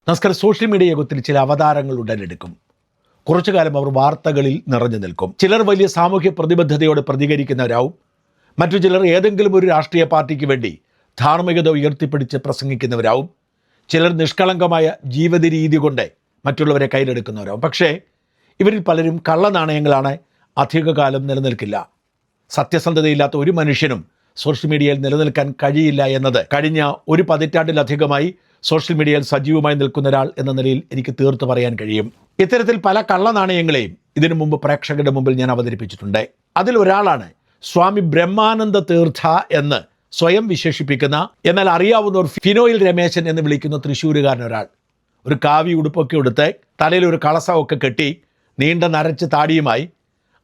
നമസ്കാരം. Social media യുഗത്തിൽ ചില അവതാരങ്ങൾ ഉടലെടുക്കും. കുറച്ചു കാലം അവർ വാർത്തകളിൽ നിറഞ്ഞു നിൽക്കും. ചിലർ വലിയ സാമൂഹ്യ പ്രതിബദ്ധതയോട് പ്രതികരിക്കുന്നവരാവും. മറ്റു ചിലർ ഏതെങ്കിലും ഒരു രാഷ്ട്രീയ പാർട്ടിക്ക് വേണ്ടി ധാർമ്മികത ഉയർത്തിപ്പിടിച്ച് പ്രസംഗിക്കുന്നവരാവും. ചിലർ നിഷ്കളങ്കമായ ജീവിത രീതി കൊണ്ട് മറ്റുള്ളവരെ കയ്യിലെടുക്കുന്നവരാവും. പക്ഷേ ഇവരിൽ പലരും കള്ളനാണയങ്ങളാണ്. അധികകാലം നിലനിൽക്കില്ല. സത്യസന്ധതയില്ലാത്ത ഒരു മനുഷ്യനും സോഷ്യൽ മീഡിയയിൽ നിലനിൽക്കാൻ കഴിയില്ല എന്നത് കഴിഞ്ഞ ഒരു പതിറ്റാണ്ടിലധികമായി സോഷ്യൽ മീഡിയയിൽ സജീവമായി നിൽക്കുന്ന ഒരാൾ എന്ന നിലയിൽ എനിക്ക് തീർത്ത് പറയാൻ കഴിയും. ഇത്തരത്തിൽ പല കള്ളനാണയങ്ങളെയും ഇതിനു മുമ്പ് പ്രേക്ഷകരുടെ മുമ്പിൽ ഞാൻ അവതരിപ്പിച്ചിട്ടുണ്ട്. അതിലൊരാളാണ് സ്വാമി ബ്രഹ്മാനന്ദ തീർത്ഥ എന്ന് സ്വയം വിശേഷിപ്പിക്കുന്ന, എന്നാൽ അറിയാവുന്നവർ ഫിനോയിൽ രമേശൻ എന്ന് വിളിക്കുന്ന തൃശ്ശൂരുകാരൻ ഒരാൾ. ഒരു കാവി ഉടുപ്പൊക്കെ എടുത്ത് തലയിൽ ഒരു കളസമൊക്കെ കെട്ടി നീണ്ട നരച്ച താടിയുമായി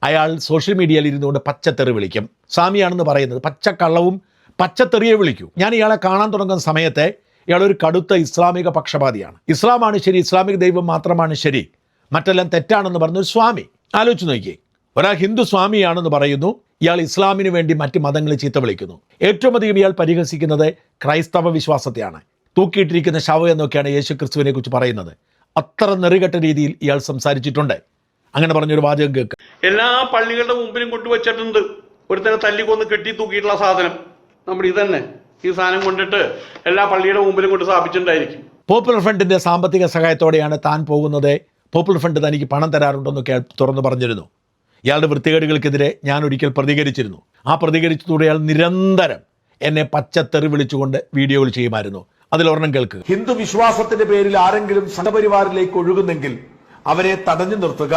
അയാൾ സോഷ്യൽ മീഡിയയിൽ ഇരുന്നുകൊണ്ട് പച്ചത്തെറി വിളിക്കും. സ്വാമിയാണെന്ന് പറയുന്നത് പച്ചക്കള്ളവും പച്ചത്തെറിയെ വിളിക്കൂ. ഞാൻ ഇയാളെ കാണാൻ തുടങ്ങുന്ന സമയത്തെ ഇയാളൊരു കടുത്ത ഇസ്ലാമിക പക്ഷപാതിയാണ്. ഇസ്ലാമാണ് ശരി, ഇസ്ലാമിക ദൈവം മാത്രമാണ് ശരി, മറ്റെല്ലാം തെറ്റാണെന്ന് പറഞ്ഞൊരു സ്വാമി. ആലോചിച്ച് നോക്കിയേ, ഒരാൾ ഹിന്ദു സ്വാമിയാണെന്ന് പറയുന്നു, ഇയാൾ ഇസ്ലാമിന് വേണ്ടി മറ്റ് മതങ്ങളെ ചീത്ത വിളിക്കുന്നു. ഏറ്റവും അധികം ഇയാൾ പരിഹസിക്കുന്നത് ക്രൈസ്തവ വിശ്വാസത്തെയാണ്. തൂക്കിയിട്ടിരിക്കുന്ന ശവം എന്നൊക്കെയാണ് യേശു ക്രിസ്തുവിനെ കുറിച്ച് പറയുന്നത്. അത്ര നെറികെട്ട രീതിയിൽ ഇയാൾ സംസാരിച്ചിട്ടുണ്ട്. അങ്ങനെ പറഞ്ഞൊരു വാചകം കേൾക്കുക. എല്ലാ പള്ളികളുടെ മുമ്പിലും കൊണ്ടുവച്ചിട്ടുണ്ട് ഒരുത്തനെ തല്ലിക്കൊന്ന് കെട്ടി തൂക്കിയിട്ടുള്ള സാധനം. നമ്മുടെ ഇതന്നെ ഈ സാധനം കൊണ്ടിട്ട് എല്ലാ പള്ളിയുടെ മുമ്പിലും കൊണ്ട് സ്ഥാപിച്ചിട്ടുണ്ടായിരിക്കും. പോപ്പുലർ ഫ്രണ്ടിന്റെ സാമ്പത്തിക സഹായത്തോടെയാണ് താൻ പോകുന്നത്. പോപ്പുലർ ഫ്രണ്ട് തനിക്ക് പണം തരാറുണ്ടെന്നൊക്കെ തുറന്നു പറഞ്ഞിരുന്നു. ഇയാളുടെ വൃത്തികേടുകൾക്കെതിരെ ഞാൻ ഒരിക്കൽ പ്രതികരിച്ചിരുന്നു. ആ പ്രതികരിച്ചതോടെ ഇയാൾ നിരന്തരം എന്നെ പച്ചത്തെറി വിളിച്ചുകൊണ്ട് വീഡിയോകൾ ചെയ്യുമായിരുന്നു. അതിലൊരെണ്ണം കേൾക്ക്. ഹിന്ദു വിശ്വാസത്തിന്റെ പേരിൽ ആരെങ്കിലും സംഘപരിവാറിലേക്ക് ഒഴുകുന്നെങ്കിൽ അവരെ തടഞ്ഞു നിർത്തുക,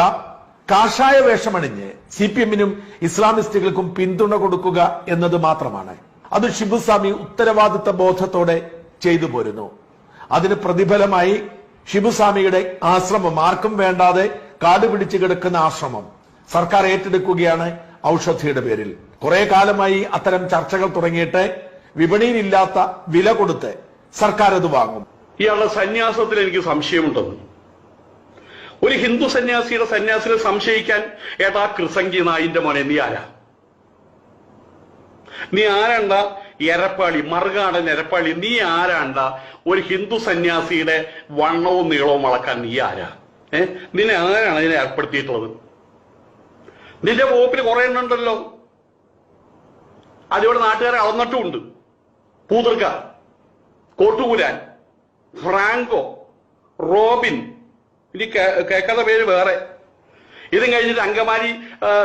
കാഷായ വേഷമണിഞ്ഞ് CPM-നും ഇസ്ലാമിസ്റ്റുകൾക്കും പിന്തുണ കൊടുക്കുക എന്നത് മാത്രമാണ്. അത് ഷിബുസ്വാമി ഉത്തരവാദിത്ത ബോധത്തോടെ ചെയ്തു പോരുന്നു. അതിന് പ്രതിഫലമായി ഷിബുസ്വാമിയുടെ ആശ്രമം, ആർക്കും വേണ്ടാതെ കാട് പിടിച്ചു കിടക്കുന്ന ആശ്രമം സർക്കാർ ഏറ്റെടുക്കുകയാണ് ഔഷധിയുടെ പേരിൽ. കുറെ കാലമായി അത്തരം ചർച്ചകൾ തുടങ്ങിയിട്ട് വിപണിയിലില്ലാത്ത വില കൊടുത്ത് സർക്കാർ അത് വാങ്ങും. ഇയാളുടെ സന്യാസത്തിൽ എനിക്ക് സംശയമുണ്ടെന്ന്. ഒരു ഹിന്ദു സന്യാസിനെ സംശയിക്കാൻ ഏതാ കൃസംഗി നായിന്റെ മോനെ? നീ ആരാണ്ട എരപ്പാളി, മറുകാടൻ എരപ്പാളി, നീ ആരാണ്ട ഒരു ഹിന്ദു സന്യാസിയുടെ വണ്ണവും നീളവും അളക്കാൻ? നീ ആരാ? നിന്നെ ആരാണ് അതിനെ ഏർപ്പെടുത്തിയിട്ടുള്ളത്? നിന്റെ വകുപ്പിൽ കുറെ എണ്ണുണ്ടല്ലോ. അതിവിടെ നാട്ടുകാരെ അളന്നിട്ടുമുണ്ട്. പൂതൃക്ക, കോട്ടുകൂലാൻ, ഫ്രാങ്കോ, റോബിൻ, ഇനി കേൾക്കാത്ത പേര് വേറെ. ഇതും കഴിഞ്ഞിട്ട് അങ്കമാലി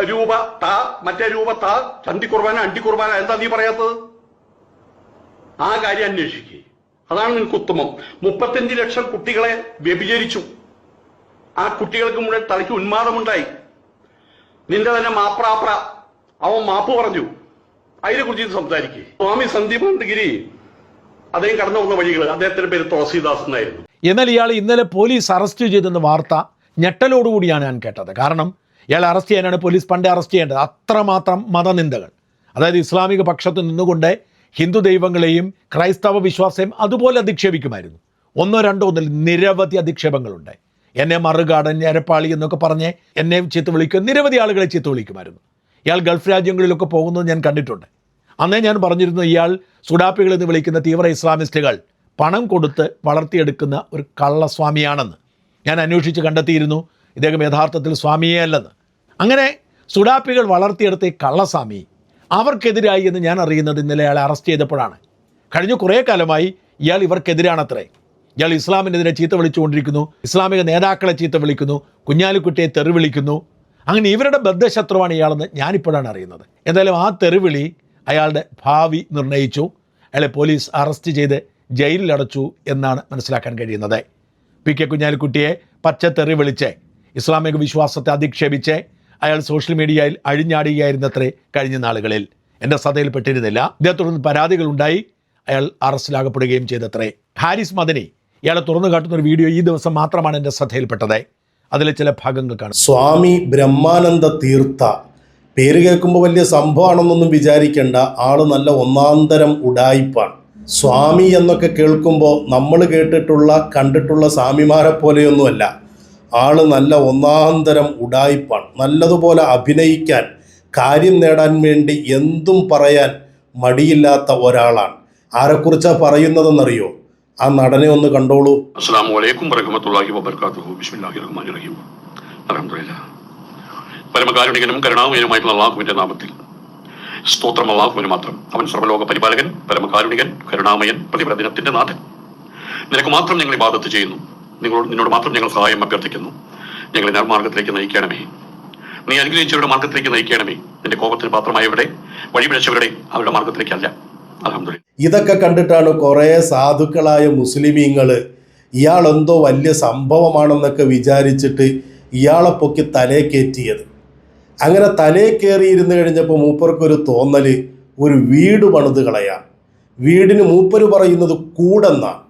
രൂപ താ, മറ്റേ രൂപ താ, ചന്തി കുർബാന എന്താ നീ പറയാത്തത്? ആ കാര്യം അന്വേഷിക്കുക. അതാണ് നിനക്ക് ഉത്തമം. 35 ലക്ഷം കുട്ടികളെ വ്യഭിചരിച്ചു. ആ കുട്ടികൾക്ക് മുഴുവൻ തലയ്ക്ക് ഉന്മാദമുണ്ടായി. നിന്റെ തന്നെ മാപ്രാപ്ര അവൻ മാപ്പ് പറഞ്ഞു. അതിനെ കുറിച്ച് സംസാരിക്കുക. സ്വാമി സന്ദീപാനന്ദഗിരി അദ്ദേഹം കടന്നു വന്ന വഴികൾ, അദ്ദേഹത്തിന്റെ പേര് തുളസീദാസ് എന്നായിരുന്നു. എന്നാൽ ഇയാൾ ഇന്നലെ പോലീസ് അറസ്റ്റ് ചെയ്തെന്ന വാർത്ത ഞെട്ടലോടുകൂടിയാണ് ഞാൻ കേട്ടത്. കാരണം ഇയാൾ അറസ്റ്റ് ചെയ്യാനാണ് പോലീസ് പണ്ടേ അറസ്റ്റ് ചെയ്യേണ്ടത്. അത്രമാത്രം മതനിന്ദകൾ, അതായത് ഇസ്ലാമിക പക്ഷത്ത് നിന്നുകൊണ്ട് ഹിന്ദു ദൈവങ്ങളെയും ക്രൈസ്തവ വിശ്വാസത്തെയും അതുപോലെ അധിക്ഷേപിക്കുമായിരുന്നു. ഒന്നോ രണ്ടോ ഒന്നിൽ നിരവധി അധിക്ഷേപങ്ങളുണ്ട്. എന്നെ മറുകാടൻ, എരപ്പാളി എന്നൊക്കെ പറഞ്ഞ് എന്നെ ചീത്ത വിളിക്കുക, നിരവധി ആളുകളെ ചീത്ത വിളിക്കുമായിരുന്നു. ഇയാൾ ഗൾഫ് രാജ്യങ്ങളിലൊക്കെ പോകുന്നത് ഞാൻ കണ്ടിട്ടുണ്ട്. അന്നേ ഞാൻ പറഞ്ഞിരുന്നു, ഇയാൾ സുഡാപ്പികൾ എന്ന് വിളിക്കുന്ന തീവ്ര ഇസ്ലാമിസ്റ്റുകൾ പണം കൊടുത്ത് വളർത്തിയെടുക്കുന്ന ഒരു കള്ളസ്വാമിയാണെന്ന് ഞാൻ അന്വേഷിച്ച് കണ്ടെത്തിയിരുന്നു. ഇദ്ദേഹം യഥാർത്ഥത്തിൽ സ്വാമിയേ അല്ലെന്ന്. അങ്ങനെ സുഡാപ്പികൾ വളർത്തിയെടുത്ത ഈ കള്ളസ്വാമി അവർക്കെതിരായി എന്ന് ഞാൻ അറിയുന്നത് ഇന്നലെ അയാളെ അറസ്റ്റ് ചെയ്തപ്പോഴാണ്. കഴിഞ്ഞ കുറേ കാലമായി ഇയാൾ ഇവർക്കെതിരാണത്രേ. ഇയാൾ ഇസ്ലാമിനെതിരെ ചീത്ത വിളിച്ചുകൊണ്ടിരിക്കുന്നു, ഇസ്ലാമിക നേതാക്കളെ ചീത്ത വിളിക്കുന്നു, കുഞ്ഞാലിക്കുട്ടിയെ തെറി വിളിക്കുന്നു. അങ്ങനെ ഇവരുടെ ബദ്ധശത്രുവാണ് ഇയാളെന്ന് ഞാനിപ്പോഴാണ് അറിയുന്നത്. എന്തായാലും ആ തെറിവിളി അയാളുടെ ഭാവി നിർണയിച്ചു. അയാളെ പോലീസ് അറസ്റ്റ് ചെയ്ത് ജയിലിലടച്ചു എന്നാണ് മനസ്സിലാക്കാൻ കഴിയുന്നത്. PK കുഞ്ഞാലിക്കുട്ടിയെ പച്ചത്തെറി വിളിച്ച് ഇസ്ലാമിക വിശ്വാസത്തെ അധിക്ഷേപിച്ച് അയാൾ സോഷ്യൽ മീഡിയയിൽ അഴിഞ്ഞാടുകയായിരുന്നത്രേ കഴിഞ്ഞ നാളുകളിൽ. എൻ്റെ ശ്രദ്ധയിൽപ്പെട്ടിരുന്നില്ല. ഇതേ തുടർന്ന് പരാതികളുണ്ടായി. അയാൾ അറസ്റ്റിലാകപ്പെടുകയും ചെയ്തത്രേ. ഹാരിസ് മദനി ഇയാളെ തുറന്നു കാട്ടുന്ന ഒരു വീഡിയോ ഈ ദിവസം മാത്രമാണ് എൻ്റെ ശ്രദ്ധയിൽപ്പെട്ടത്. അതിലെ ചില ഭാഗങ്ങൾ കാണും. സ്വാമി ബ്രഹ്മാനന്ദ തീർത്ഥ പേര് കേൾക്കുമ്പോൾ വലിയ സംഭവമാണെന്നൊന്നും വിചാരിക്കേണ്ട. ആള് നല്ല ഒന്നാന്തരം ഉഡായിപ്പാണ്. സ്വാമി എന്നൊക്കെ കേൾക്കുമ്പോൾ നമ്മൾ കേട്ടിട്ടുള്ള കണ്ടിട്ടുള്ള സ്വാമിമാരെ പോലെയൊന്നുമല്ല. ആള് നല്ല ഒന്നാന്തരം ഉഡായിപ്പാണ്. നല്ലതുപോലെ അഭിനയിക്കാൻ, കാര്യം നേടാൻ വേണ്ടി എന്തും പറയാൻ മടിയില്ലാത്ത ഒരാളാണ്. ആരെക്കുറിച്ചാണ് പറയുന്നതെന്നറിയോ? ആ നടനെ ഒന്ന് കണ്ടോളൂ. അസ്സലാമു അലൈക്കും വറഹ്മത്തുള്ളാഹി വബറകാതുഹു. ബിസ്മില്ലാഹിർ റഹ്മാനിർ റഹീം. അൽഹംദുലില്ലാഹ്. പരമകാരുണികനും കരുണാമയനുമായിട്ടുള്ള അല്ലാഹുവിന്റെ നാമത്തിൽ സ്തോത്രം അല്ലാഹുവിന് മാത്രം. അവൻ സർവ്വലോക പരിപാലകൻ, പരമകാരുണികൻ, കരുണാമയൻ, പ്രതിപ്രദിനത്തിന്റെ നാഥൻ. നിനക്ക് മാത്രം ഞങ്ങൾ ഇബാദത്ത് ചെയ്യുന്നു. നിന്നോട് മാത്രം ഞങ്ങൾ സഹായം അഭ്യർത്ഥിക്കുന്നു. ഞങ്ങളെ നേർമാർഗത്തിലേക്ക് നയിക്കണമേ. നീ അനുഗ്രഹിച്ചവരുടെ മാർഗത്തിലേക്ക് നയിക്കണമേ. നിന്റെ കോപത്തിന് പാത്രമായവരുടെ വഴിപിഴച്ചവരുടെ അവരുടെ മാർഗത്തിലേക്കല്ല. അൽഹംദുലില്ലാഹ്. ഇതൊക്കെ കണ്ടിട്ടാണ് കുറേ സാധുക്കളായ മുസ്ലിമീങ്ങള് ഇയാളെന്തോ വലിയ സംഭവമാണെന്നൊക്കെ വിചാരിച്ചിട്ട് ഇയാളെ പൊക്കി തലേ കയറ്റിയത്. അങ്ങനെ തലേ കയറിയിരുന്ന് കഴിഞ്ഞപ്പോൾ മൂപ്പർക്കൊരു തോന്നൽ, ഒരു വീട് പണിത് കളയാം. വീടിന് മൂപ്പര് പറയുന്നത് കൂടെന്നാണ്.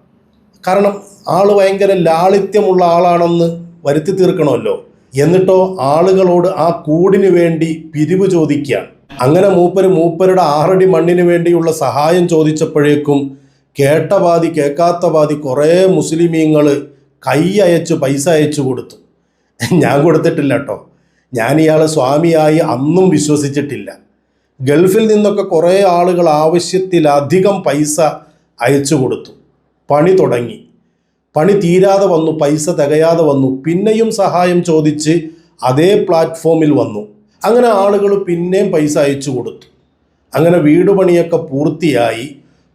കാരണം ആൾ ഭയങ്കര ലാളിത്യമുള്ള ആളാണെന്ന് വരുത്തി തീർക്കണമല്ലോ. എന്നിട്ടോ ആളുകളോട് ആ കൂടിന് വേണ്ടി പിരിവ് ചോദിക്കുകയാണ്. അങ്ങനെ മൂപ്പരുടെ 6 അടി മണ്ണിന് വേണ്ടിയുള്ള സഹായം ചോദിച്ചപ്പോഴേക്കും കേട്ട പാതി കേൾക്കാത്ത പാതി കുറേ മുസ്ലിമീങ്ങൾ കൈ അയച്ച് പൈസ അയച്ചു കൊടുത്തു. ഞാൻ കൊടുത്തിട്ടില്ല കേട്ടോ. ഞാൻ ഇയാളെ സ്വാമിയായി അന്നും വിശ്വസിച്ചിട്ടില്ല. ഗൾഫിൽ നിന്നൊക്കെ കുറേ ആളുകൾ ആവശ്യത്തിലധികം പൈസ അയച്ചു കൊടുത്തു. പണി തുടങ്ങി, പണി തീരാതെ വന്നു, പൈസ തികയാതെ വന്നു. പിന്നെയും സഹായം ചോദിച്ച് അതേ പ്ലാറ്റ്ഫോമിൽ വന്നു. അങ്ങനെ ആളുകൾ പിന്നെയും പൈസ അയച്ചു കൊടുത്തു. അങ്ങനെ വീട് പണിയൊക്കെ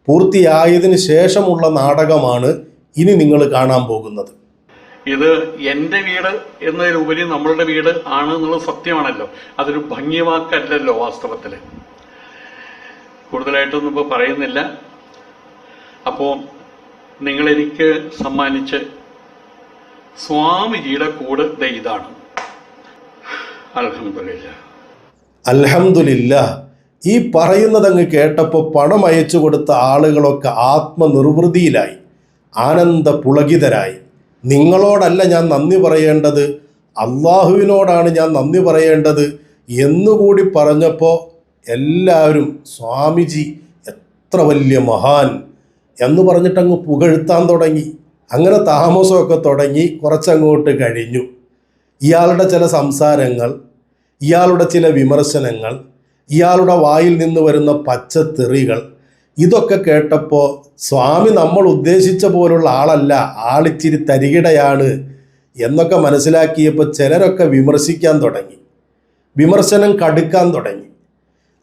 പൂർത്തിയായതിന് ശേഷമുള്ള നാടകമാണ് ഇനി നിങ്ങൾ കാണാൻ പോകുന്നത്. ഇത് എൻ്റെ വീട് എന്നതിലുപരി നമ്മളുടെ വീട് ആണ് എന്നുള്ളത് സത്യമാണല്ലോ. അതൊരു ഭംഗിവാക്കല്ലല്ലോ വാസ്തവത്തിൽ. കൂടുതലായിട്ടൊന്നും ഇപ്പോൾ പറയുന്നില്ല. അപ്പോൾ നിങ്ങളെനിക്ക് സമ്മാനിച്ച് സ്വാമിജിയുടെ കൂട് ഇതാണ്. അൽഹംദുലില്ലാ. അൽഹംദുലില്ലാ. ഈ പറയുന്നതങ്ങ് കേട്ടപ്പോൾ പണം അയച്ചു കൊടുത്ത ആളുകളൊക്കെ ആത്മനിർവൃതിയിലായി, ആനന്ദ പുളകിതരായി. നിങ്ങളോടല്ല ഞാൻ നന്ദി പറയേണ്ടത്, അള്ളാഹുവിനോടാണ് ഞാൻ നന്ദി പറയേണ്ടത് എന്നുകൂടി പറഞ്ഞപ്പോൾ എല്ലാവരും സ്വാമിജി എത്ര വലിയ മഹാൻ എന്ന് പറഞ്ഞിട്ടങ്ങ് പുകഴ്ത്താൻ തുടങ്ങി. അങ്ങനെ താമസമൊക്കെ തുടങ്ങി. കുറച്ചങ്ങോട്ട് കഴിഞ്ഞു. ഇയാളുടെ ചില സംസാരങ്ങൾ, ഇയാളുടെ ചില വിമർശനങ്ങൾ, ഇയാളുടെ വായിൽ നിന്ന് വരുന്ന പച്ചത്തെറികൾ, ഇതൊക്കെ കേട്ടപ്പോൾ സ്വാമി നമ്മൾ ഉദ്ദേശിച്ച പോലുള്ള ആളല്ല, ആളിച്ചിരി തരികിടയാണ് എന്നൊക്കെ മനസ്സിലാക്കിയപ്പോൾ ചിലരൊക്കെ വിമർശിക്കാൻ തുടങ്ങി, വിമർശനം കടുക്കാൻ തുടങ്ങി.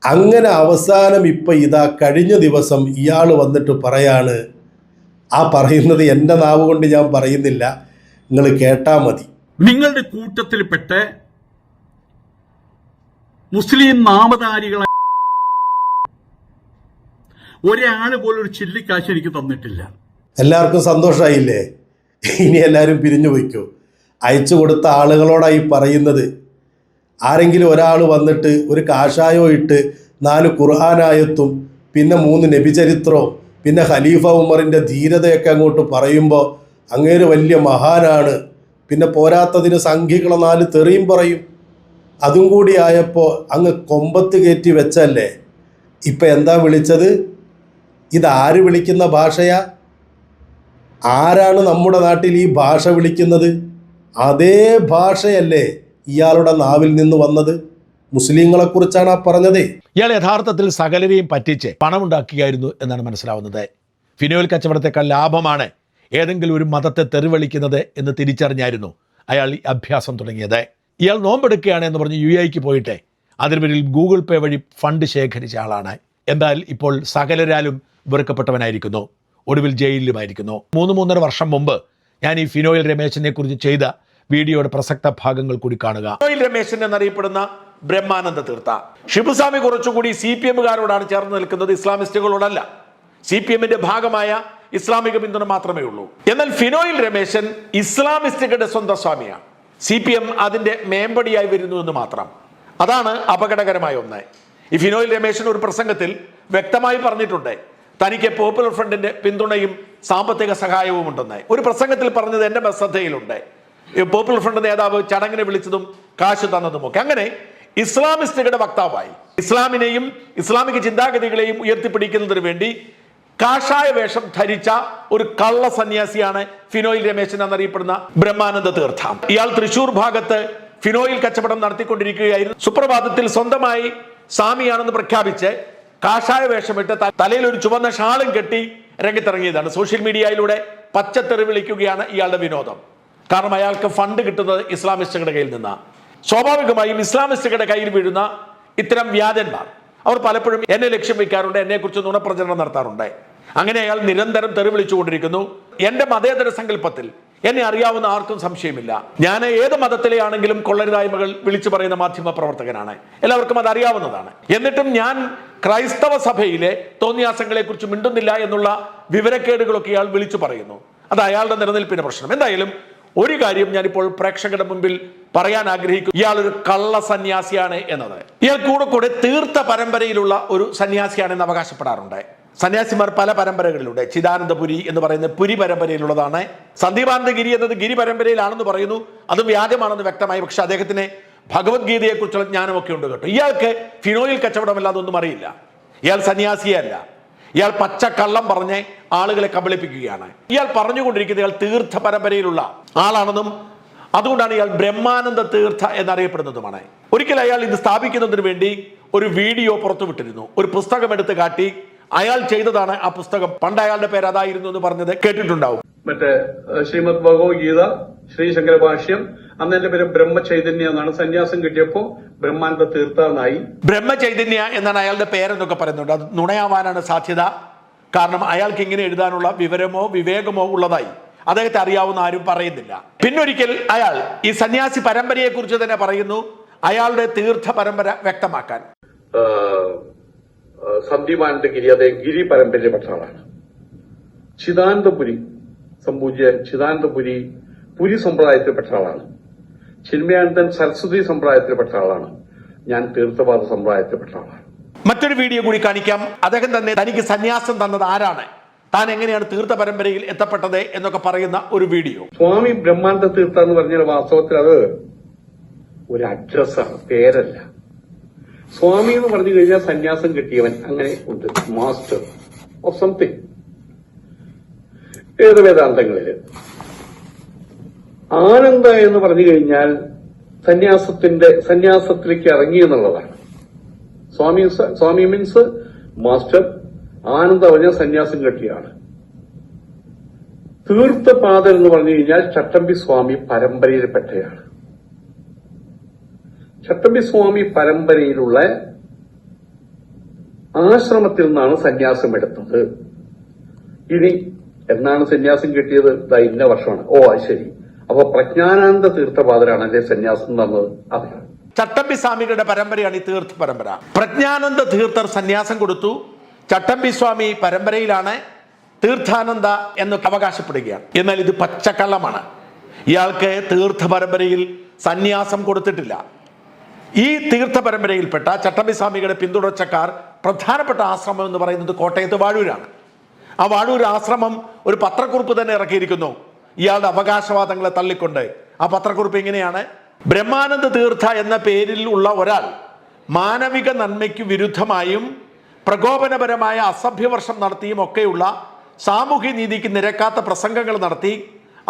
അങ്ങനെ അവസാനം ഇപ്പം ഇതാ കഴിഞ്ഞ ദിവസം ഇയാൾ വന്നിട്ട് പറയാണ്, ആ പറയുന്നത് എൻ്റെ നാവ് കൊണ്ട് ഞാൻ പറയുന്നില്ല, നിങ്ങൾ കേട്ടാൽ മതി. നിങ്ങളുടെ കൂട്ടത്തിൽപ്പെട്ട് മുസ്ലിം നാമധാരികളെ ഒരാൾ പോലും ഒരു ചില്ലിക്കാശ് എനിക്ക് തന്നിട്ടില്ല. എല്ലാവർക്കും സന്തോഷമായില്ലേ? ഇനി എല്ലാവരും പിരിഞ്ഞു പോയിക്കോ. അയച്ചു കൊടുത്ത ആളുകളോടായി പറയുന്നത്. ആരെങ്കിലും ഒരാൾ വന്നിട്ട് ഒരു കാഷായോ ഇട്ട് 4 ഖുർആനായത്തും പിന്നെ 3 നബിചരിത്രവും പിന്നെ ഖലീഫ ഉമറിൻ്റെ ധീരതയൊക്കെ അങ്ങോട്ട് പറയുമ്പോൾ അങ്ങേര് വലിയ മഹാനാണ്, പിന്നെ പോരാത്തതിന് സംഖ്യകളെ 4 തെറിയും പറയും. അതും കൂടി ആയപ്പോൾ അങ്ങ് കൊമ്പത്ത് കയറ്റി വെച്ചല്ലേ. ഇപ്പം എന്താ വിളിച്ചത്? ഇതാര് വിളിക്കുന്ന ഭാഷയാ? ആരാണ് നമ്മുടെ നാട്ടിൽ ഈ ഭാഷ വിളിക്കുന്നത്? അതേ ഭാഷയല്ലേ ഇയാളുടെ നാവിൽ നിന്ന് വന്നത്? മുസ്ലിങ്ങളെക്കുറിച്ചാണ് ആ പറഞ്ഞത്. ഇയാൾ യഥാർത്ഥത്തിൽ സകലരെയും പറ്റിച്ച് പണമുണ്ടാക്കുകയായിരുന്നു എന്നാണ് മനസ്സിലാവുന്നത്. ഫിനോയിൽ കച്ചവടത്തെക്കാൾ ലാഭമാണ് ഏതെങ്കിലും ഒരു മതത്തെ തെറിവിളിക്കുന്നത് എന്ന് തിരിച്ചറിഞ്ഞായിരുന്നു അയാൾ ഈ അഭ്യാസം തുടങ്ങിയത്. ഇയാൾ നോമ്പെടുക്കുകയാണ് എന്ന് പറഞ്ഞ് UAE പോയിട്ട് അതിന് പേരിൽ ഗൂഗിൾ പേ വഴി ഫണ്ട് ശേഖരിച്ച ആളാണ്. എന്നാൽ ഇപ്പോൾ സകലരാലും വെറുക്കപ്പെട്ടവനായിരിക്കുന്നു, ഒടുവിൽ ജയിലിലുമായിരിക്കുന്നു. 3-3.5 വർഷം മുമ്പ് ഞാൻ ഈ ഫിനോയിൽ രമേശനെ കുറിച്ച് ചെയ്ത വീഡിയോയുടെ പ്രസക്ത ഭാഗങ്ങൾ കൂടി കാണുക. ഫിനോയിൽ രമേശൻ എന്നറിയപ്പെടുന്ന ബ്രഹ്മാനന്ദ തീർത്ഥ ഷിബുസ്വാമി കുറച്ചുകൂടി CPM-കാരോടാണ് ചേർന്ന് നിൽക്കുന്നത്, ഇസ്ലാമിസ്റ്റുകളോടല്ല. CPM-ന്റെ ഭാഗമായ ഇസ്ലാമിക പിന്തുണ മാത്രമേ ഉള്ളൂ. എന്നാൽ ഫിനോയിൽ രമേശൻ ഇസ്ലാമിസ്റ്റുകളുടെ സ്വന്തം സ്വാമിയാണ്. CPM അതിന്റെ മേമ്പടിയായി വരുന്നു എന്ന് മാത്രം. അതാണ് അപകടകരമായ ഒന്ന്. ഈ ഫിനോയിൽ രമേശൻ ഒരു പ്രസംഗത്തിൽ വ്യക്തമായി പറഞ്ഞിട്ടുണ്ട്, തനിക്ക് പോപ്പുലർ ഫ്രണ്ടിന്റെ പിന്തുണയും സാമ്പത്തിക സഹായവും ഉണ്ടെന്ന്. ഒരു പ്രസംഗത്തിൽ പറഞ്ഞത് എൻ്റെ ശ്രദ്ധയിലുണ്ട്. പോപ്പുലർ ഫ്രണ്ട് നേതാവ് ചടങ്ങിനെ വിളിച്ചതും കാശ് തന്നതുമൊക്കെ. അങ്ങനെ ഇസ്ലാമിസ്റ്റുകളുടെ വക്താവായി ഇസ്ലാമിനെയും ഇസ്ലാമിക ചിന്താഗതികളെയും ഉയർത്തിപ്പിടിക്കുന്നതിന് വേണ്ടി കാഷായ വേഷം ധരിച്ച ഒരു കള്ള സന്യാസിയാണ് ഫിനോയിൽ രമേശൻ എന്നറിയപ്പെടുന്ന ബ്രഹ്മാനന്ദ തീർത്ഥ. ഇയാൾ തൃശൂർ ഭാഗത്ത് ഫിനോയിൽ കച്ചവടം നടത്തിക്കൊണ്ടിരിക്കുകയായിരുന്നു. സുപ്രഭാതത്തിൽ സ്വന്തമായി സ്വാമിയാണെന്ന് പ്രഖ്യാപിച്ച് കാഷായ വേഷമിട്ട് തലയിൽ ഒരു ചുവന്ന ഷാളും കെട്ടി രംഗത്തിറങ്ങിയതാണ്. സോഷ്യൽ മീഡിയയിലൂടെ പച്ചത്തെറി വിളിക്കുകയാണ് ഇയാളുടെ വിനോദം. കാരണം അയാൾക്ക് ഫണ്ട് കിട്ടുന്നത് ഇസ്ലാമിസ്റ്റുകളുടെ കയ്യിൽ നിന്നാണ്. സ്വാഭാവികമായും ഇസ്ലാമിസ്റ്റുകളുടെ കയ്യിൽ വീഴുന്ന ഇത്തരം വ്യാജന്മാർ അവർ പലപ്പോഴും എന്നെ ലക്ഷ്യം വെക്കാറുണ്ട്, എന്നെക്കുറിച്ച് നുണപ്രചരണം നടത്താറുണ്ട്. അങ്ങനെ അയാൾ നിരന്തരം തെറി വിളിച്ചുകൊണ്ടിരിക്കുന്നു. എന്റെ മതേതര സങ്കല്പത്തിൽ എന്നെ അറിയാവുന്ന ആർക്കും സംശയമില്ല, ഞാൻ ഏത് മതത്തിലെ ആണെങ്കിലും കൊള്ളരുതായ്മകൾ വിളിച്ചു പറയുന്ന മാധ്യമ പ്രവർത്തകനാണ്, എല്ലാവർക്കും അത് അറിയാവുന്നതാണ്. എന്നിട്ടും ഞാൻ ക്രൈസ്തവ സഭയിലെ തോന്നിയാസങ്ങളെ കുറിച്ച് മിണ്ടുന്നില്ല എന്നുള്ള വിവരക്കേടുകളൊക്കെ ഇയാൾ വിളിച്ചു പറയുന്നു. അത് അയാളുടെ നിലനിൽപ്പിന്റെ പ്രശ്നം. എന്തായാലും ഒരു കാര്യം ഞാനിപ്പോൾ പ്രേക്ഷകരുടെ മുമ്പിൽ പറയാൻ ആഗ്രഹിക്കും, ഇയാൾ ഒരു കള്ള സന്യാസിയാണ് എന്നത്. ഇയാൾ കൂടെ തീർത്ഥ പരമ്പരയിലുള്ള ഒരു സന്യാസിയാണെന്ന് അവകാശപ്പെടാറുണ്ട്. സന്യാസിമാർ പല പരമ്പരകളിലുണ്ട്. ചിദാനന്ദപുരി എന്ന് പറയുന്ന പുരി പരമ്പരയിലുള്ളതാണ്. സന്ദീപാനന്ദഗിരി എന്നത് ഗിരി പരമ്പരയിലാണെന്ന് പറയുന്നു. അത് വ്യാജമാണെന്ന് വ്യക്തമായി. പക്ഷെ അദ്ദേഹത്തിന് ഭഗവത്ഗീതയെ കുറിച്ചുള്ള ജ്ഞാനമൊക്കെ ഉണ്ട് കേട്ടോ. ഇയാൾക്ക് ഫിനോയിൽ കച്ചവടമല്ലാതെ ഒന്നും അറിയില്ല. ഇയാൾ സന്യാസിയല്ല. ഇയാൾ പച്ചക്കള്ളം പറഞ്ഞ് ആളുകളെ കബളിപ്പിക്കുകയാണ്. ഇയാൾ പറഞ്ഞുകൊണ്ടിരിക്കുന്നത് ഇയാൾ തീർത്ഥ പരമ്പരയിലുള്ള ആളാണെന്നും അതുകൊണ്ടാണ് ഇയാൾ ബ്രഹ്മാനന്ദ തീർത്ഥ എന്നറിയപ്പെടുന്നതുമാണ്. ഒരിക്കൽ അയാൾ ഇത് സ്ഥാപിക്കുന്നതിന് വേണ്ടി ഒരു വീഡിയോ പുറത്തുവിട്ടിരുന്നു. ഒരു പുസ്തകം എടുത്ത് കാട്ടി അയാൾ ചെയ്തതാണ് ആ പുസ്തകം. പണ്ട് അയാളുടെ പേര് അതായിരുന്നു എന്ന് പറഞ്ഞത് കേട്ടിട്ടുണ്ടാവും. മറ്റേ ശ്രീമദ് ഭഗവത്ഗീത, ശ്രീശങ്കര ഭാഷ്യം, അന്ന് എന്റെ പേര് ബ്രഹ്മചൈതന്യ എന്നാണ്. സന്യാസം കിട്ടിയപ്പോ ബ്രഹ്മാനന്ദ തീർത്ഥ എന്നായി. ബ്രഹ്മചൈതന്യ എന്നാണ് അയാളുടെ പേരെന്നൊക്കെ പറയുന്നുണ്ട്. അത് നുണയാവാനാണ് സാധ്യത. കാരണം അയാൾക്ക് ഇങ്ങനെ എഴുതാനുള്ള വിവരമോ വിവേകമോ ഉള്ളതായി അദ്ദേഹത്തെ അറിയാവുന്ന ആരും പറയുന്നില്ല. പിന്നൊരിക്കൽ അയാൾ ഈ സന്യാസി പരമ്പരയെ കുറിച്ച് തന്നെ പറയുന്നു, അയാളുടെ തീർത്ഥ പരമ്പര വ്യക്തമാക്കാൻ. സന്ദീപാനന്ദഗിരി അദ്ദേഹം ഗിരി പരമ്പരയിൽപ്പെട്ട ആളാണ്. ചിദാനന്ദപുരി സംപൂജ്യ ചിദാനന്ദപുരി പുരി സമ്പ്രദായത്തിൽപ്പെട്ട ആളാണ്. ചിന്മയാനന്ദൻ സരസ്വതി സമ്പ്രദായത്തിൽപ്പെട്ട ആളാണ്. ഞാൻ തീർത്ഥപാദ സമ്പ്രദായത്തിൽപ്പെട്ട ആളാണ്. മറ്റൊരു വീഡിയോ കൂടി കാണിക്കാം. അദ്ദേഹം തന്നെ തനിക്ക് സന്യാസം തന്നത് ആരാണ്, താൻ എങ്ങനെയാണ് തീർത്ഥ പരമ്പരയിൽ എത്തപ്പെട്ടത് എന്നൊക്കെ പറയുന്ന ഒരു വീഡിയോ. സ്വാമി ബ്രഹ്മാനന്ദ തീർത്ഥ എന്ന് പറഞ്ഞാൽ വാസ്തവത്തിൽ അത് ഒരു അഡ്രസ്സാണ്, പേരല്ല. സ്വാമി എന്ന് പറഞ്ഞു കഴിഞ്ഞാൽ സന്യാസം കിട്ടിയവൻ, അങ്ങനെ ഉണ്ട്. Master of something. ഏത് വേദാന്തങ്ങളില് ആനന്ദ എന്ന് പറഞ്ഞു കഴിഞ്ഞാൽ സന്യാസത്തിലേക്ക് ഇറങ്ങി എന്നുള്ളതാണ്. സ്വാമി മീൻസ് മാസ്റ്റർ, ആനന്ദ പറഞ്ഞാൽ സന്യാസം കെട്ടിയാണ്. തീർത്ഥപാദൻ എന്ന് പറഞ്ഞു കഴിഞ്ഞാൽ ചട്ടമ്പി സ്വാമി പരമ്പരയിൽപ്പെട്ടയാണ്. ചട്ടമ്പി സ്വാമി പരമ്പരയിലുള്ള ആശ്രമത്തിൽ നിന്നാണ് സന്യാസം എടുത്തത്. ഇനി എന്നാണ് സന്യാസം കിട്ടിയത്? ഇന്ന വർഷമാണ്. ഓ അത് ശരി. അപ്പൊ പ്രജ്ഞാനന്ദ തീർത്ഥപാദരാണ് അല്ലെ സന്യാസം തന്നത്? അതെ. ചട്ടമ്പി സ്വാമികളുടെ പരമ്പരയാണ് ഈ തീർത്ഥ പരമ്പര. പ്രജ്ഞാനന്ദ തീർത്ഥർ സന്യാസം കൊടുത്തു. ചട്ടമ്പി സ്വാമി പരമ്പരയിലാണ് തീർത്ഥാനന്ദ എന്ന് അവകാശപ്പെടുകയാണ്. എന്നാൽ ഇത് പച്ചക്കള്ളമാണ്. ഇയാൾക്ക് തീർത്ഥ പരമ്പരയിൽ സന്യാസം കൊടുത്തിട്ടില്ല. ഈ തീർത്ഥ പരമ്പരയിൽപ്പെട്ട ചട്ടമ്പി സ്വാമികളുടെ പിന്തുടർച്ചക്കാർ പ്രധാനപ്പെട്ട ആശ്രമം എന്ന് പറയുന്നത് കോട്ടയത്ത് വാഴൂരാണ്. ആ വാഴൂർ ആശ്രമം ഒരു പത്രക്കുറിപ്പ് തന്നെ ഇറക്കിയിരിക്കുന്നു ഇയാളുടെ അവകാശവാദങ്ങളെ തള്ളിക്കൊണ്ട്. ആ പത്രക്കുറിപ്പ് ഇങ്ങനെയാണ്: ബ്രഹ്മാനന്ദ തീർത്ഥ എന്ന പേരിൽ ഉള്ള ഒരാൾ മാനവിക നന്മയ്ക്ക് വിരുദ്ധമായും പ്രകോപനപരമായ അസഭ്യവർഷം നടത്തിയും ഒക്കെയുള്ള സാമൂഹ്യ നീതിക്ക് നിരക്കാത്ത പ്രസംഗങ്ങൾ നടത്തി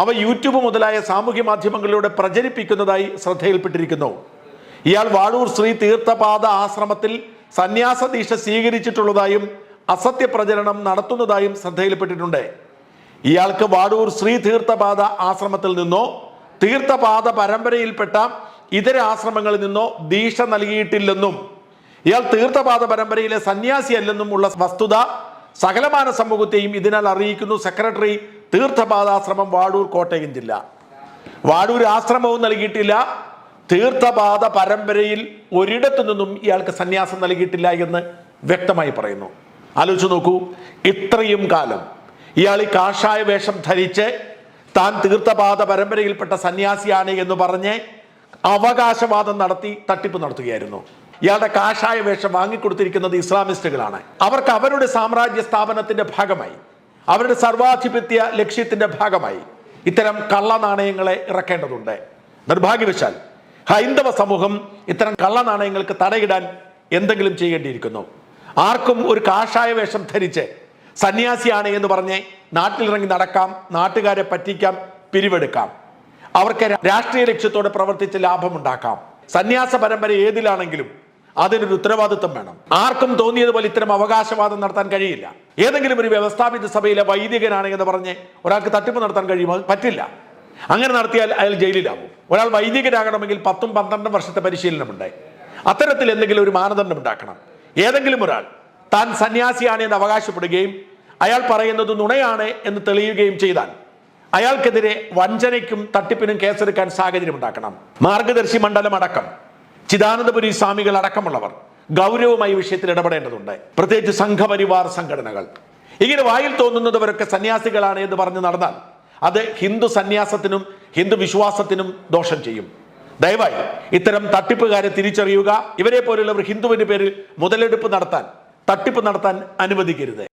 അവ യൂട്യൂബ് മുതലായ സാമൂഹ്യ മാധ്യമങ്ങളിലൂടെ പ്രചരിപ്പിക്കുന്നതായി ശ്രദ്ധയിൽപ്പെട്ടിരിക്കുന്നു. ഇയാൾ വാഴൂർ ശ്രീ തീർത്ഥപാദ ആശ്രമത്തിൽ സന്യാസ ദീക്ഷ സ്വീകരിച്ചിട്ടുള്ളതായും അസത്യപ്രചരണം നടത്തുന്നതായും ശ്രദ്ധയിൽപ്പെട്ടിട്ടുണ്ട്. ഇയാൾക്ക് വാഴൂർ ശ്രീ തീർത്ഥപാദ ആശ്രമത്തിൽ നിന്നോ തീർത്ഥപാദ പരമ്പരയിൽപ്പെട്ട ഇതര ആശ്രമങ്ങളിൽ നിന്നോ ദീക്ഷ നൽകിയിട്ടില്ലെന്നും ഇയാൾ തീർത്ഥപാദ പരമ്പരയിലെ സന്യാസിയല്ലെന്നും ഉള്ള വസ്തുത സകലമാന സമൂഹത്തെയും ഇതിനാൽ അറിയിക്കുന്നു സെക്രട്ടറി, തീർത്ഥപാദാശ്രമം, വാഴൂർ, കോട്ടയം ജില്ല. വാഴൂർ ആശ്രമവും നൽകിയിട്ടില്ല, തീർത്ഥപാദ പരമ്പരയിൽ ഒരിടത്തു നിന്നും ഇയാൾക്ക് സന്യാസം നൽകിയിട്ടില്ല എന്ന് വ്യക്തമായി പറയുന്നു. ആലോചിച്ച് നോക്കൂ, ഇത്രയും കാലം ഇയാൾ ഈ കാഷായ വേഷം ധരിച്ച് താൻ തീർത്ഥപാദ പരമ്പരയിൽപ്പെട്ട സന്യാസിയാണ് എന്ന് പറഞ്ഞ് അവകാശവാദം നടത്തി തട്ടിപ്പ് നടത്തുകയായിരുന്നു. ഇയാളുടെ കാഷായ വേഷം വാങ്ങിക്കൊടുത്തിരിക്കുന്നത് ഇസ്ലാമിസ്റ്റുകളാണ്. അവർക്ക് അവരുടെ സാമ്രാജ്യ സ്ഥാപനത്തിന്റെ ഭാഗമായി, അവരുടെ സർവാധിപത്യ ലക്ഷ്യത്തിന്റെ ഭാഗമായി ഇത്തരം കള്ള നാണയങ്ങളെ ഇറക്കേണ്ടതുണ്ട്. നിർഭാഗ്യവശാൽ ഹൈന്ദവ സമൂഹം ഇത്തരം കള്ള നാണയങ്ങൾക്ക് തടയിടാൻ എന്തെങ്കിലും ചെയ്യേണ്ടിയിരിക്കുന്നു. ആർക്കും ഒരു കാഷായ വേഷം ധരിച്ച് സന്യാസിയാണ് എന്ന് പറഞ്ഞ് നാട്ടിലിറങ്ങി നടക്കാം, നാട്ടുകാരെ പറ്റിക്കാം, പിരിവെടുക്കാം. അവർക്ക് രാഷ്ട്രീയ ലക്ഷ്യത്തോടെ പ്രവർത്തിച്ച് ലാഭമുണ്ടാക്കാം. സന്യാസ പരമ്പര ഏതിലാണെങ്കിലും അതിനൊരു ഉത്തരവാദിത്വം വേണം. ആർക്കും തോന്നിയതുപോലെ ഇത്തരം അവകാശവാദം നടത്താൻ കഴിയില്ല. ഏതെങ്കിലും ഒരു വ്യവസ്ഥാപിത സഭയിലെ വൈദികനാണ് എന്ന് പറഞ്ഞ് ഒരാൾക്ക് തട്ടിപ്പ് നടത്താൻ കഴിയുമോ? പറ്റില്ല. അങ്ങനെ നടത്തിയാൽ അയാൾ ജയിലിലാവും. ഒരാൾ വൈദികനാകണമെങ്കിൽ 10-12 വർഷത്തെ പരിശീലനമുണ്ട്. അത്തരത്തിൽ എന്തെങ്കിലും ഒരു മാനദണ്ഡം ഉണ്ടാക്കണം. ഏതെങ്കിലും ഒരാൾ താൻ സന്യാസിയാണ് എന്ന് അവകാശപ്പെടുകയും അയാൾ പറയുന്നത് നുണയാണ് എന്ന് തെളിയുകയും ചെയ്താൽ അയാൾക്കെതിരെ വഞ്ചനയ്ക്കും തട്ടിപ്പിനും കേസെടുക്കാൻ സാഹചര്യം ഉണ്ടാക്കണം. മാർഗദർശി മണ്ഡലം അടക്കം ചിദാനന്ദപുരി സ്വാമികൾ അടക്കമുള്ളവർ ഗൗരവമായി വിഷയത്തിൽ ഇടപെടേണ്ടതുണ്ട്. പ്രത്യേകിച്ച് സംഘപരിവാർ സംഘടനകൾ ഇങ്ങനെ വായിൽ തോന്നുന്നവരൊക്കെ സന്യാസികളാണ് എന്ന് പറഞ്ഞ് നടന്നാൽ അത് ഹിന്ദു സന്യാസത്തിനും ഹിന്ദു വിശ്വാസത്തിനും ദോഷം ചെയ്യും. ദയവായി ഇത്തരം തട്ടിപ്പുകാരെ തിരിച്ചറിയുക. ഇവരെ പോലുള്ളവർ ഹിന്ദുവിന്റെ പേരിൽ മുതലെടുപ്പ് നടത്താൻ, തട്ടിപ്പ് നടത്താൻ അനുവദിക്കരുത്.